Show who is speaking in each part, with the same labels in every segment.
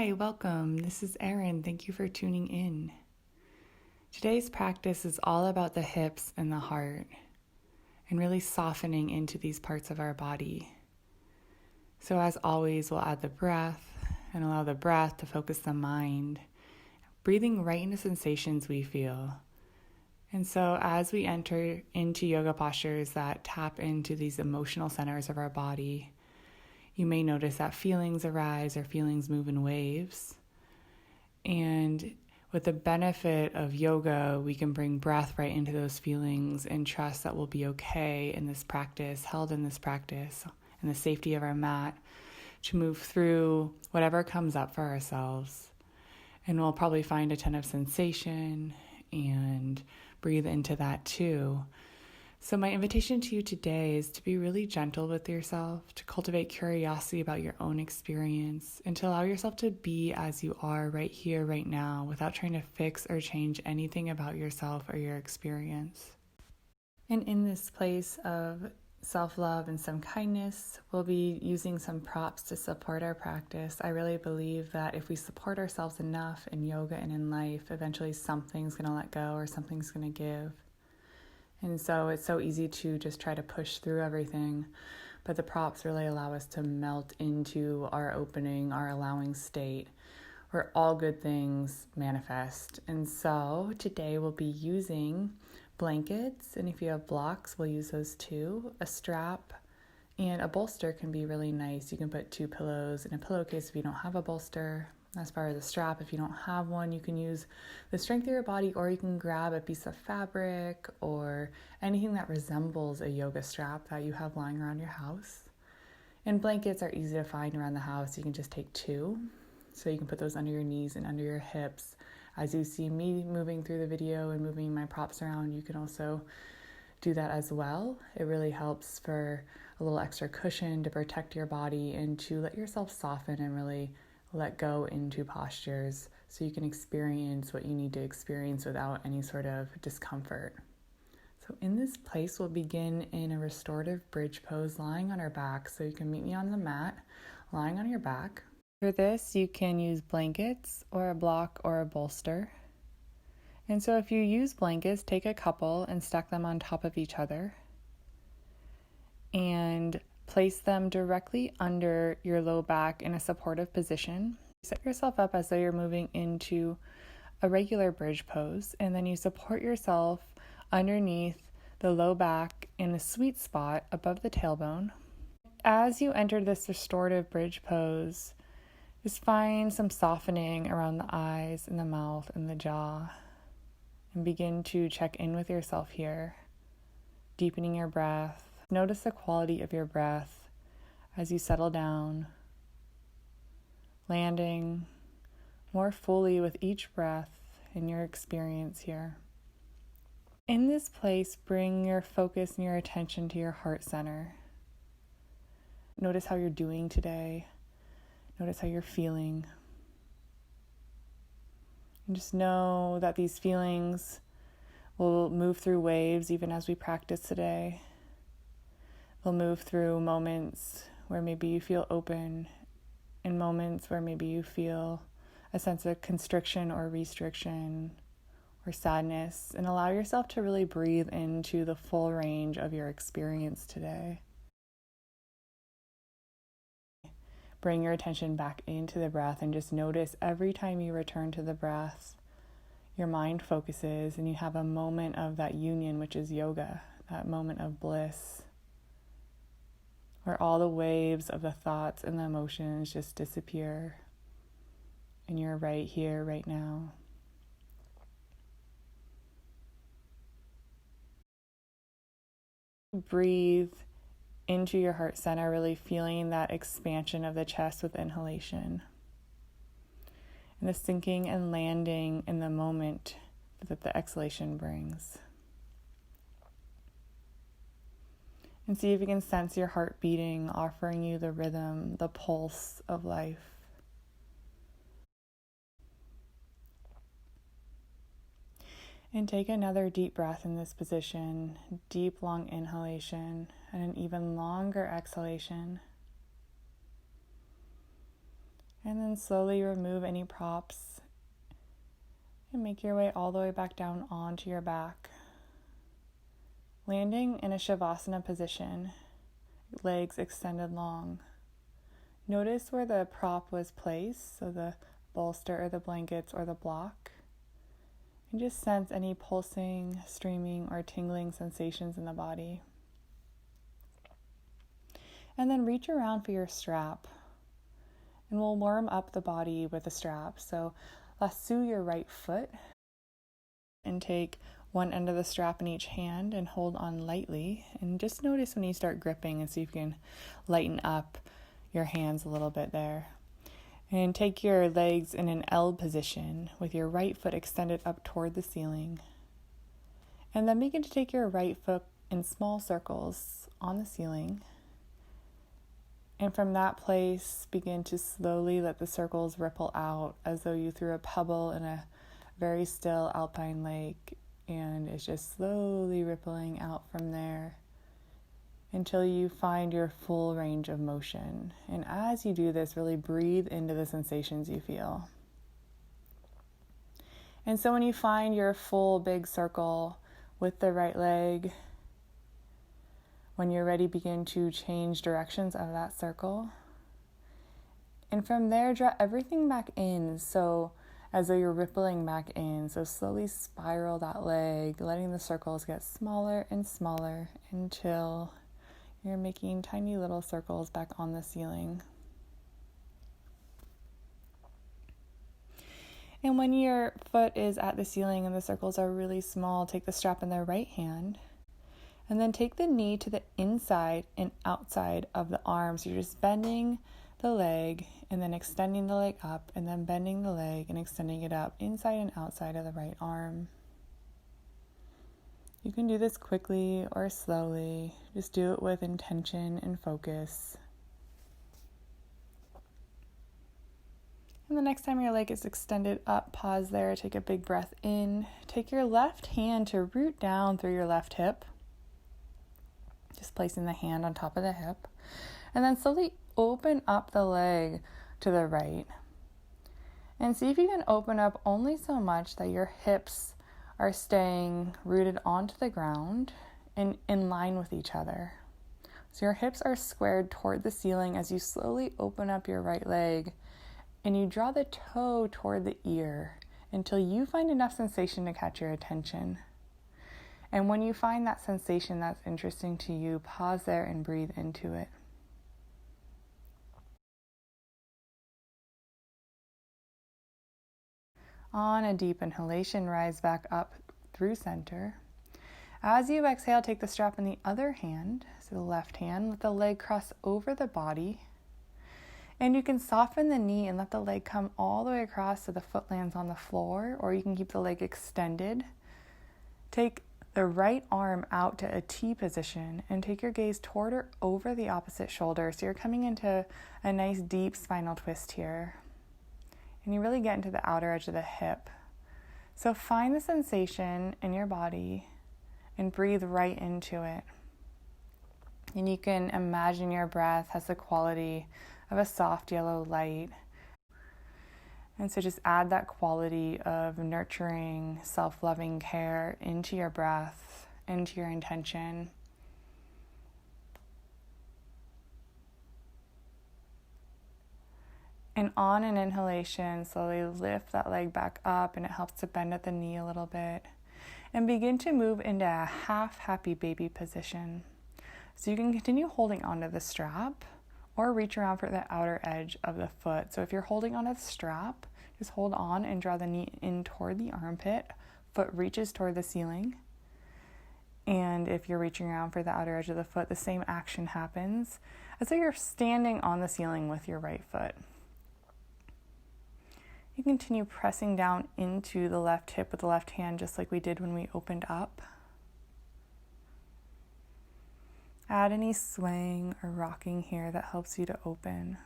Speaker 1: Hi, welcome. This is Erin. Thank you for tuning in. Today's practice is all about the hips and the heart and really softening into these parts of our body. So as always, we'll add the breath and allow the breath to focus the mind, breathing right into sensations we feel. And so as we enter into yoga postures that tap into these emotional centers of our body, you may notice that feelings arise or feelings move in waves. And with the benefit of yoga, we can bring breath right into those feelings and trust that we'll be okay in this practice, held in this practice, in the safety of our mat, to move through whatever comes up for ourselves. And we'll probably find a ton of sensation and breathe into that too. So my invitation to you today is to be really gentle with yourself, to cultivate curiosity about your own experience, and to allow yourself to be as you are right here, right now, without trying to fix or change anything about yourself or your experience. And in this place of self-love and some kindness, we'll be using some props to support our practice. I really believe that if we support ourselves enough in yoga and in life, eventually something's going to let go or something's going to give. And so it's so easy to just try to push through everything, but the props really allow us to melt into our opening, our allowing state, where all good things manifest. And so today we'll be using blankets, and if you have blocks, we'll use those too. A strap and a bolster can be really nice. You can put 2 pillows in a pillowcase if you don't have a bolster. As far as a strap, if you don't have one, you can use the strength of your body, or you can grab a piece of fabric or anything that resembles a yoga strap that you have lying around your house. And blankets are easy to find around the house. You can just take 2. So you can put those under your knees and under your hips. As you see me moving through the video and moving my props around, you can also do that as well. It really helps for a little extra cushion to protect your body and to let yourself soften and really let go into postures so you can experience what you need to experience without any sort of discomfort. So in this place, we'll begin in a restorative bridge pose, lying on our back. So you can meet me on the mat, lying on your back. For this, you can use blankets or a block or a bolster. And so if you use blankets, take a couple and stack them on top of each other. And place them directly under your low back in a supportive position. Set yourself up as though you're moving into a regular bridge pose, and then you support yourself underneath the low back in a sweet spot above the tailbone. As you enter this restorative bridge pose, just find some softening around the eyes and the mouth and the jaw, and begin to check in with yourself here, deepening your breath. Notice the quality of your breath as you settle down, landing more fully with each breath in your experience here. In this place, bring your focus and your attention to your heart center. Notice how you're doing today. Notice how you're feeling. And just know that these feelings will move through waves even as we practice today. They'll move through moments where maybe you feel open, and moments where maybe you feel a sense of constriction or restriction or sadness, and allow yourself to really breathe into the full range of your experience today. Bring your attention back into the breath and just notice every time you return to the breath, your mind focuses and you have a moment of that union, which is yoga, that moment of bliss, where all the waves of the thoughts and the emotions just disappear, and you're right here, right now. Breathe into your heart center, really feeling that expansion of the chest with inhalation, and the sinking and landing in the moment that the exhalation brings. And see if you can sense your heart beating, offering you the rhythm, the pulse of life. And take another deep breath in this position, deep, long inhalation, and an even longer exhalation. And then slowly remove any props and make your way all the way back down onto your back. Landing in a shavasana position, legs extended long. Notice where the prop was placed, so the bolster or the blankets or the block. And just sense any pulsing, streaming, or tingling sensations in the body. And then reach around for your strap. And we'll warm up the body with a strap. So lasso your right foot and take one end of the strap in each hand and hold on lightly. And just notice when you start gripping and see if you can lighten up your hands a little bit there. And take your legs in an L position with your right foot extended up toward the ceiling. And then begin to take your right foot in small circles on the ceiling. And from that place, begin to slowly let the circles ripple out as though you threw a pebble in a very still alpine lake, and it's just slowly rippling out from there until you find your full range of motion. And as you do this, really breathe into the sensations you feel. And so when you find your full big circle with the right leg, when you're ready, begin to change directions of that circle. And from there, draw everything back in, so as though you're rippling back in. So slowly spiral that leg, letting the circles get smaller and smaller until you're making tiny little circles back on the ceiling. And when your foot is at the ceiling and the circles are really small, take the strap in the right hand. And then take the knee to the inside and outside of the arm. So you're just bending the leg and then extending the leg up, and then bending the leg and extending it up inside and outside of the right arm. You can do this quickly or slowly. Just do it with intention and focus. And the next time your leg is extended up, pause there, take a big breath in. Take your left hand to root down through your left hip. Just placing the hand on top of the hip. And then slowly open up the leg to the right. And see if you can open up only so much that your hips are staying rooted onto the ground and in line with each other. So your hips are squared toward the ceiling as you slowly open up your right leg, and you draw the toe toward the ear until you find enough sensation to catch your attention. And when you find that sensation that's interesting to you, pause there and breathe into it. On a deep inhalation, rise back up through center. As you exhale, take the strap in the other hand, so the left hand, let the leg cross over the body. And you can soften the knee and let the leg come all the way across so the foot lands on the floor, or you can keep the leg extended. Take the right arm out to a T position and take your gaze toward or over the opposite shoulder. So you're coming into a nice deep spinal twist here. And you really get into the outer edge of the hip. So find the sensation in your body and breathe right into it. And you can imagine your breath has the quality of a soft yellow light. And so just add that quality of nurturing, self-loving care into your breath, into your intention. And on an inhalation, slowly lift that leg back up, and it helps to bend at the knee a little bit. And begin to move into a half happy baby position. So you can continue holding onto the strap or reach around for the outer edge of the foot. So if you're holding onto the strap, just hold on and draw the knee in toward the armpit. Foot reaches toward the ceiling. And if you're reaching around for the outer edge of the foot, the same action happens as though you're standing on the ceiling with your right foot. You continue pressing down into the left hip with the left hand, just like we did when we opened up. Add any swaying or rocking here that helps you to open.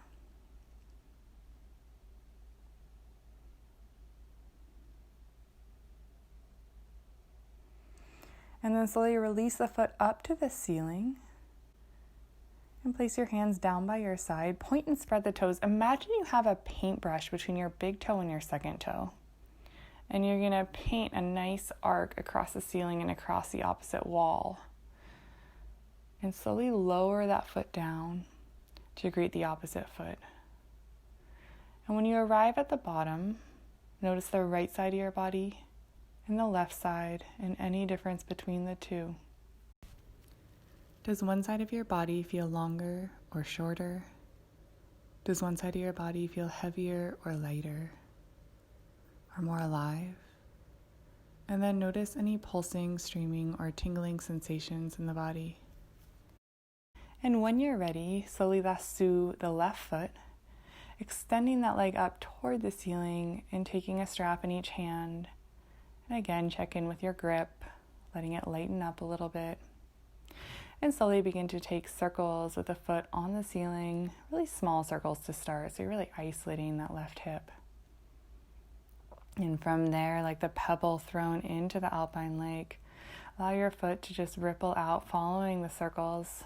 Speaker 1: And then slowly release the foot up to the ceiling. And place your hands down by your side. Point and spread the toes. Imagine you have a paintbrush between your big toe and your second toe. And you're going to paint a nice arc across the ceiling and across the opposite wall. And slowly lower that foot down to greet the opposite foot. And when you arrive at the bottom, notice the right side of your body and the left side and any difference between the two. Does one side of your body feel longer or shorter? Does one side of your body feel heavier or lighter or more alive? And then notice any pulsing, streaming, or tingling sensations in the body. And when you're ready, slowly lasso the left foot, extending that leg up toward the ceiling and taking a strap in each hand. And again, check in with your grip, letting it lighten up a little bit. And slowly begin to take circles with the foot on the ceiling, really small circles to start, so you're really isolating that left hip. And from there, like the pebble thrown into the alpine lake, allow your foot to just ripple out, following the circles.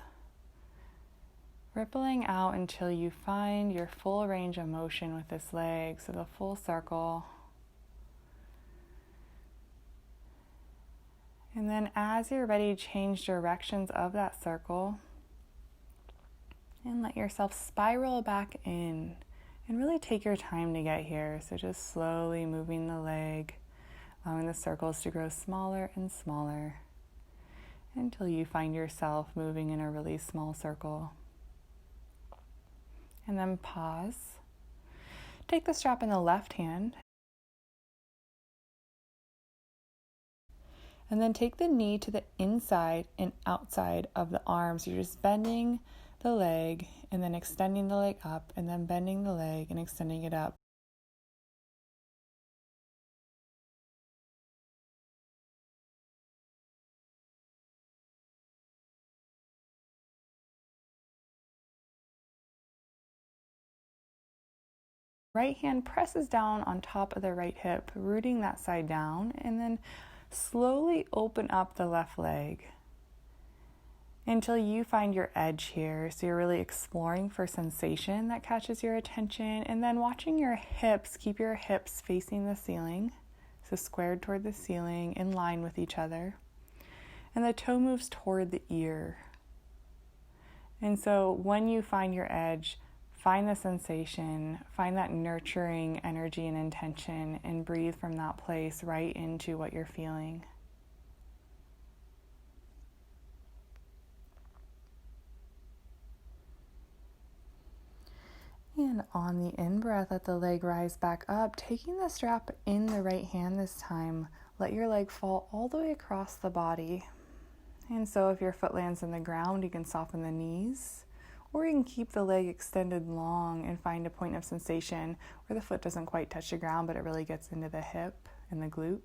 Speaker 1: Rippling out until you find your full range of motion with this leg, so the full circle. And then as you're ready, change directions of that circle and let yourself spiral back in and really take your time to get here. So just slowly moving the leg, allowing the circles to grow smaller and smaller until you find yourself moving in a really small circle. And then pause. Take the strap in the left hand. And then take the knee to the inside and outside of the arm. So you're just bending the leg and then extending the leg up and then bending the leg and extending it up. Right hand presses down on top of the right hip, rooting that side down, and then slowly open up the left leg until you find your edge here. So you're really exploring for sensation that catches your attention, and then watching your hips, keep your hips facing the ceiling, so squared toward the ceiling, in line with each other. And the toe moves toward the ear. And so when you find your edge, find the sensation, find that nurturing energy and intention, and breathe from that place right into what you're feeling. And on the in-breath, let the leg rise back up, taking the strap in the right hand this time. Let your leg fall all the way across the body. And so if your foot lands in the ground, you can soften the knees. Or you can keep the leg extended long and find a point of sensation where the foot doesn't quite touch the ground, but it really gets into the hip and the glute.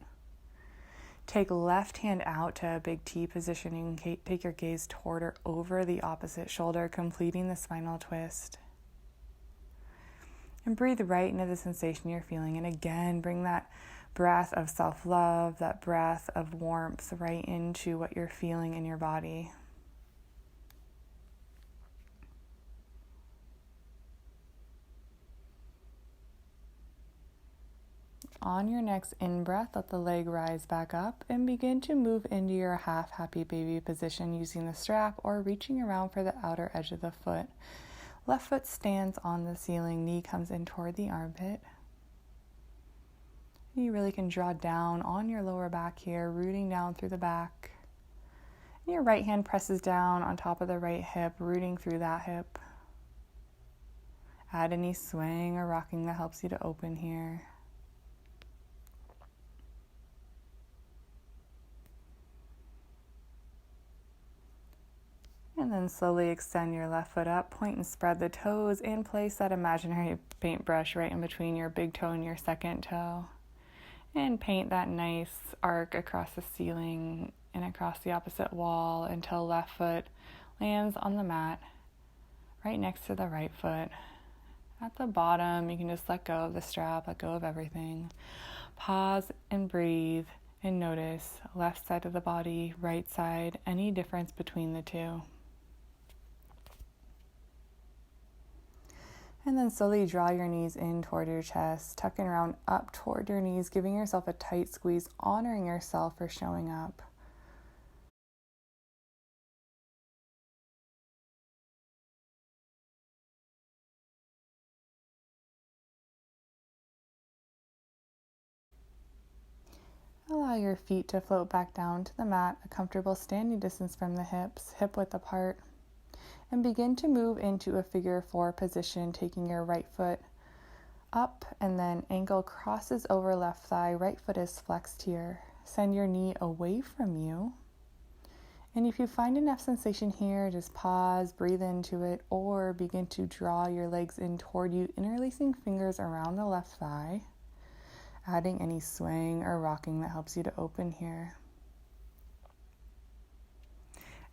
Speaker 1: Take left hand out to a big T position. You can take your gaze toward or over the opposite shoulder, completing the spinal twist. And breathe right into the sensation you're feeling. And again, bring that breath of self-love, that breath of warmth right into what you're feeling in your body. On your next in-breath, let the leg rise back up and begin to move into your half happy baby position using the strap or reaching around for the outer edge of the foot. Left foot stands on the ceiling, knee comes in toward the armpit. You really can draw down on your lower back here, rooting down through the back. And your right hand presses down on top of the right hip, rooting through that hip. Add any swing or rocking that helps you to open here. And then slowly extend your left foot up, point and spread the toes, and place that imaginary paintbrush right in between your big toe and your second toe. And paint that nice arc across the ceiling and across the opposite wall until left foot lands on the mat right next to the right foot. At the bottom, you can just let go of the strap, let go of everything. Pause and breathe and notice left side of the body, right side, any difference between the two. And then slowly draw your knees in toward your chest, tucking around up toward your knees, giving yourself a tight squeeze, honoring yourself for showing up. Allow your feet to float back down to the mat, a comfortable standing distance from the hips, hip width apart. And begin to move into a figure 4 position, taking your right foot up and then ankle crosses over left thigh, right foot is flexed here. Send your knee away from you. And if you find enough sensation here, just pause, breathe into it, or begin to draw your legs in toward you, interlacing fingers around the left thigh, adding any swaying or rocking that helps you to open here.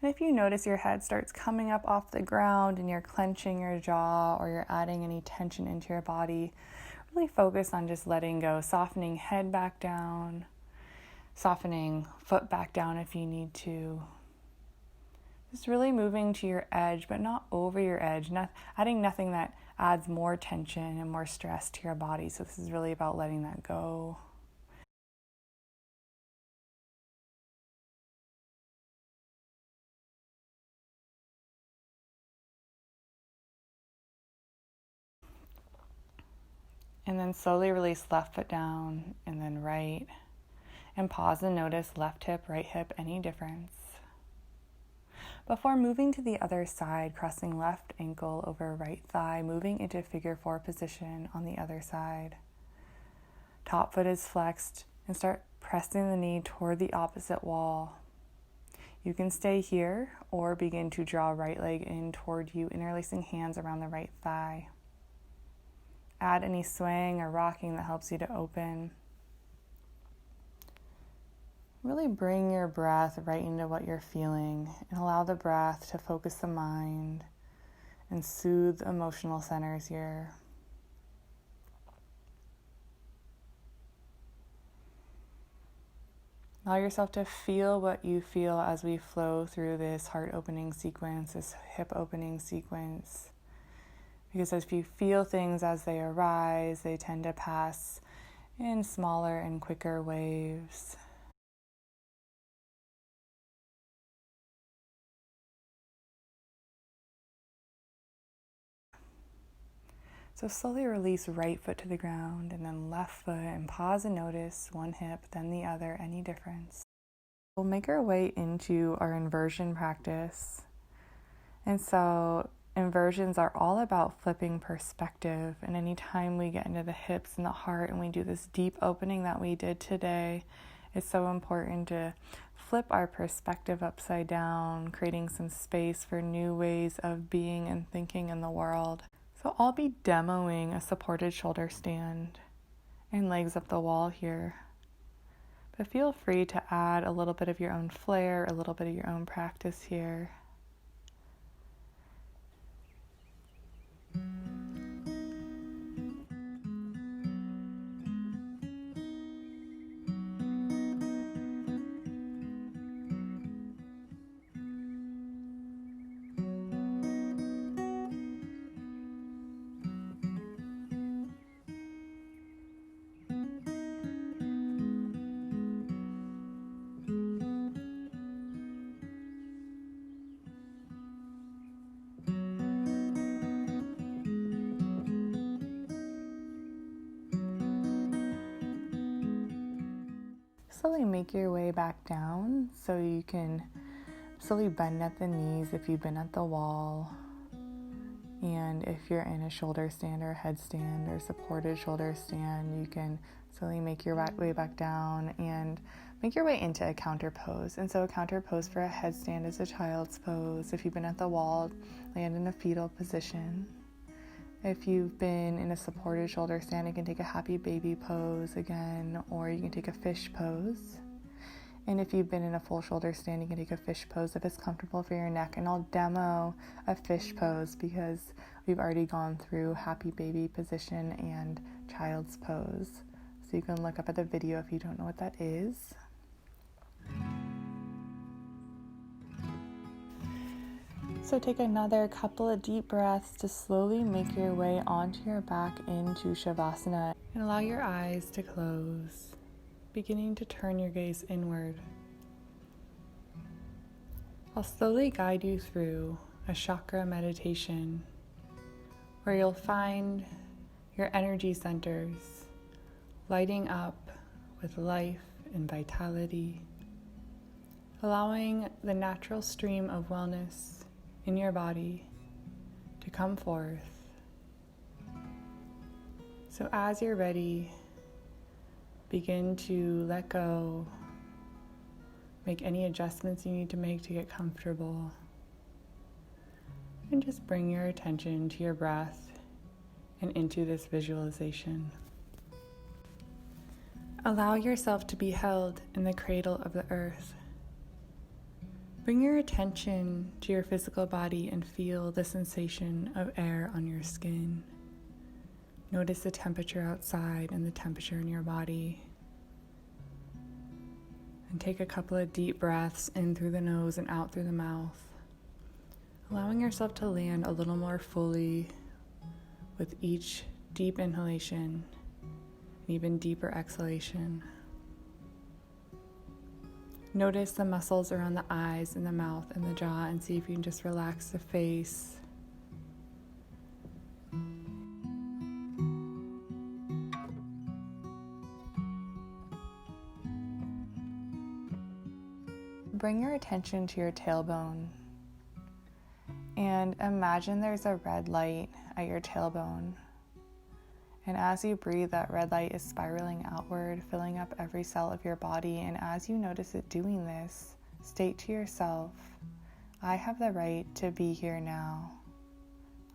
Speaker 1: And if you notice your head starts coming up off the ground and you're clenching your jaw or you're adding any tension into your body, really focus on just letting go, softening head back down, softening foot back down if you need to. Just really moving to your edge, but not over your edge, not adding nothing that adds more tension and more stress to your body. So this is really about letting that go. And then slowly release left foot down and then right. And pause and notice left hip, right hip, any difference. Before moving to the other side, crossing left ankle over right thigh, moving into figure 4 position on the other side. Top foot is flexed and start pressing the knee toward the opposite wall. You can stay here or begin to draw right leg in toward you, interlacing hands around the right thigh. Add any swaying or rocking that helps you to open. Really bring your breath right into what you're feeling and allow the breath to focus the mind and soothe emotional centers here. Allow yourself to feel what you feel as we flow through this heart opening sequence, this hip opening sequence. Because as you feel things as they arise, they tend to pass in smaller and quicker waves. So slowly release right foot to the ground and then left foot, and pause and notice one hip, then the other, any difference. We'll make our way into our inversion practice. And so inversions are all about flipping perspective. And anytime we get into the hips and the heart and we do this deep opening that we did today, it's so important to flip our perspective upside down, creating some space for new ways of being and thinking in the world. So I'll be demoing a supported shoulder stand and legs up the wall here. But feel free to add a little bit of your own flair, a little bit of your own practice here. Slowly make your way back down so you can slowly bend at the knees if you've been at the wall. And if you're in a shoulder stand or headstand or supported shoulder stand, you can slowly make your way back down and make your way into a counter pose. And so a counter pose for a headstand is a child's pose. If you've been at the wall, land in a fetal position. If you've been in a supported shoulder stand, you can take a happy baby pose again, or you can take a fish pose. And if you've been in a full shoulder stand, you can take a fish pose if it's comfortable for your neck. And I'll demo a fish pose because we've already gone through happy baby position and child's pose. So you can look up at the video if you don't know what that is. So take another couple of deep breaths to slowly make your way onto your back into Shavasana, and allow your eyes to close, beginning to turn your gaze inward. I'll slowly guide you through a chakra meditation where you'll find your energy centers lighting up with life and vitality, allowing the natural stream of wellness in your body to come forth. So as you're ready, begin to let go, make any adjustments you need to make to get comfortable, and just bring your attention to your breath and into this visualization. Allow yourself to be held in the cradle of the earth. Bring your attention to your physical body and feel the sensation of air on your skin. Notice the temperature outside and the temperature in your body. And take a couple of deep breaths in through the nose and out through the mouth, allowing yourself to land a little more fully with each deep inhalation and even deeper exhalation. Notice the muscles around the eyes and the mouth and the jaw, and see if you can just relax the face. Bring your attention to your tailbone and imagine there's a red light at your tailbone. And as you breathe, that red light is spiraling outward, filling up every cell of your body. And as you notice it doing this, state to yourself, I have the right to be here now.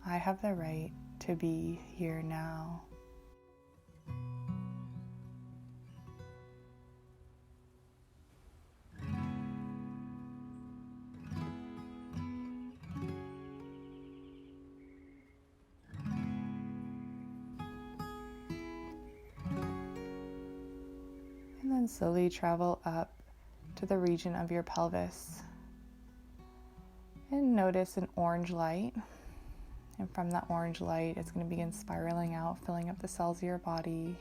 Speaker 1: I have the right to be here now. And then slowly travel up to the region of your pelvis. And notice an orange light. And from that orange light, it's going to begin spiraling out, filling up the cells of your body.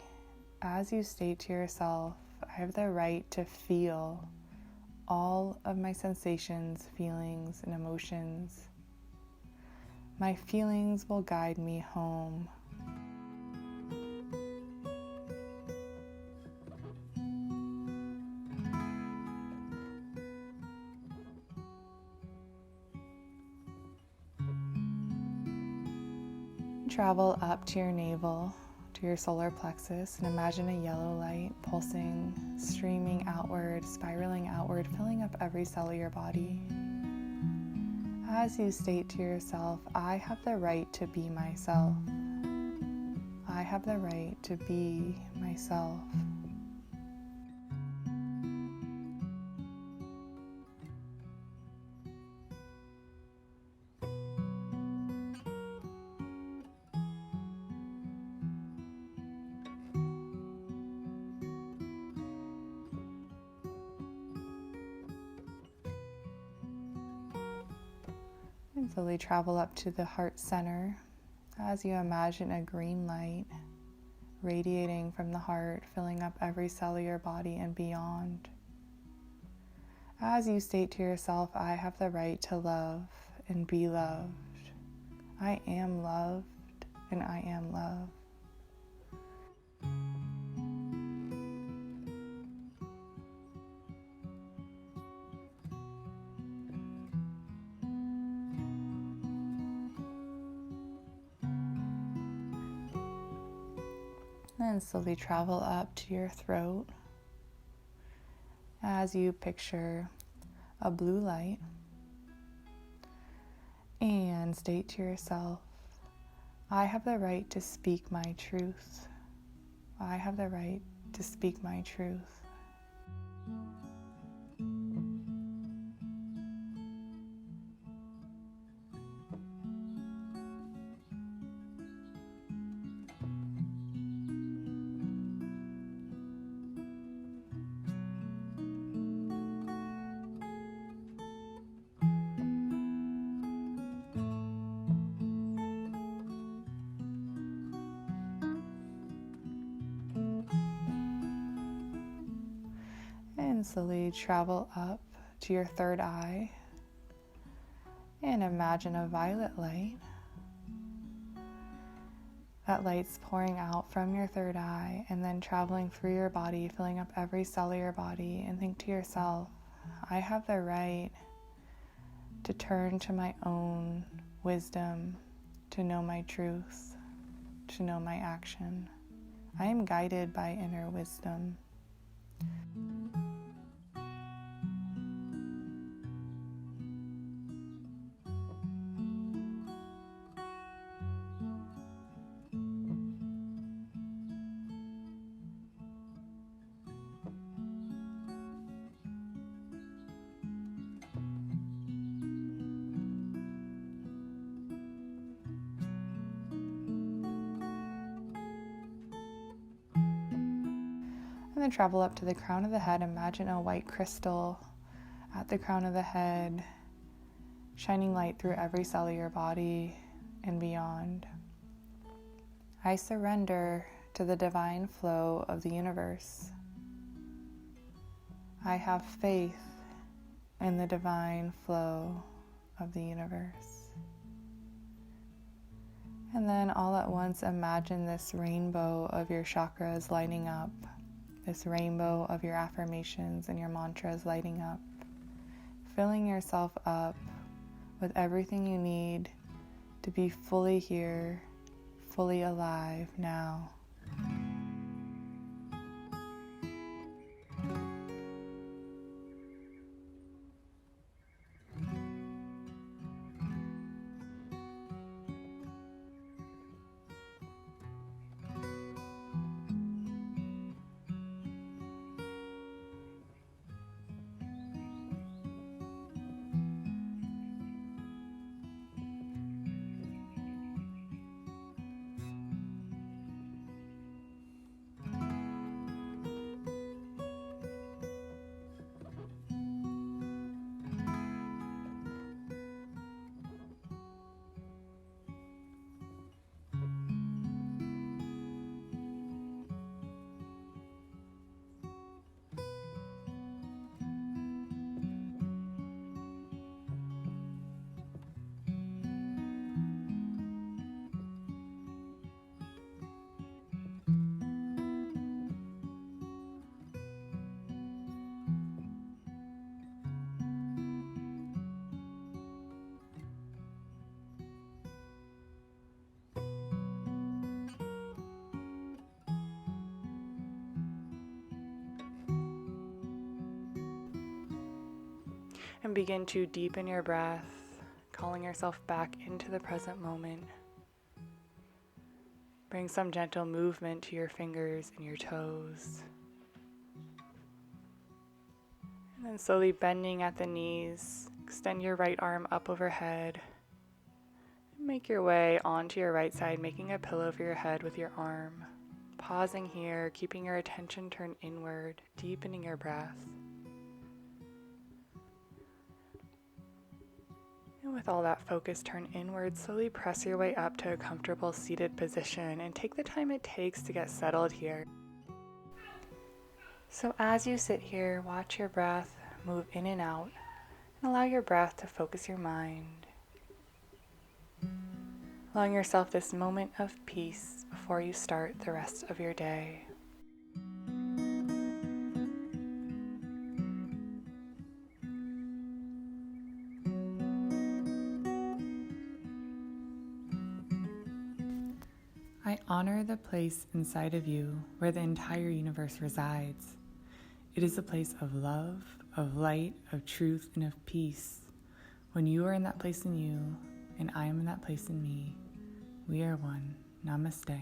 Speaker 1: As you state to yourself, I have the right to feel all of my sensations, feelings, and emotions. My feelings will guide me home. Travel up to your navel, to your solar plexus, and imagine a yellow light pulsing, streaming outward, spiraling outward, filling up every cell of your body. As you state to yourself, I have the right to be myself. I have the right to be myself. And slowly travel up to the heart center as you imagine a green light radiating from the heart, filling up every cell of your body and beyond. As you state to yourself, I have the right to love and be loved. I am loved and I am love. Then slowly travel up to your throat as you picture a blue light and state to yourself, I have the right to speak my truth. I have the right to speak my truth. slowly travel up to your third eye and imagine a violet light. That light's pouring out from your third eye and then traveling through your body, filling up every cell of your body, and think to yourself, I have the right to turn to my own wisdom, to know my truth, to know my action. I am guided by inner wisdom. And then travel up to the crown of the head. Imagine a white crystal at the crown of the head, shining light through every cell of your body and beyond. I surrender to the divine flow of the universe. I have faith in the divine flow of the universe. And then all at once imagine this rainbow of your chakras lighting up, this rainbow of your affirmations and your mantras lighting up, filling yourself up with everything you need to be fully here, fully alive now. And begin to deepen your breath, calling yourself back into the present moment. Bring some gentle movement to your fingers and your toes. And then slowly bending at the knees, extend your right arm up overhead. Make your way onto your right side, making a pillow for your head with your arm. Pausing here, keeping your attention turned inward, deepening your breath. And with all that focus turned inward, slowly press your way up to a comfortable seated position and take the time it takes to get settled here. So as you sit here, watch your breath move in and out and allow your breath to focus your mind. Allowing yourself this moment of peace before you start the rest of your day. I honor the place inside of you where the entire universe resides. It is a place of love, of light, of truth, and of peace. When you are in that place in you, and I am in that place in me, we are one. Namaste.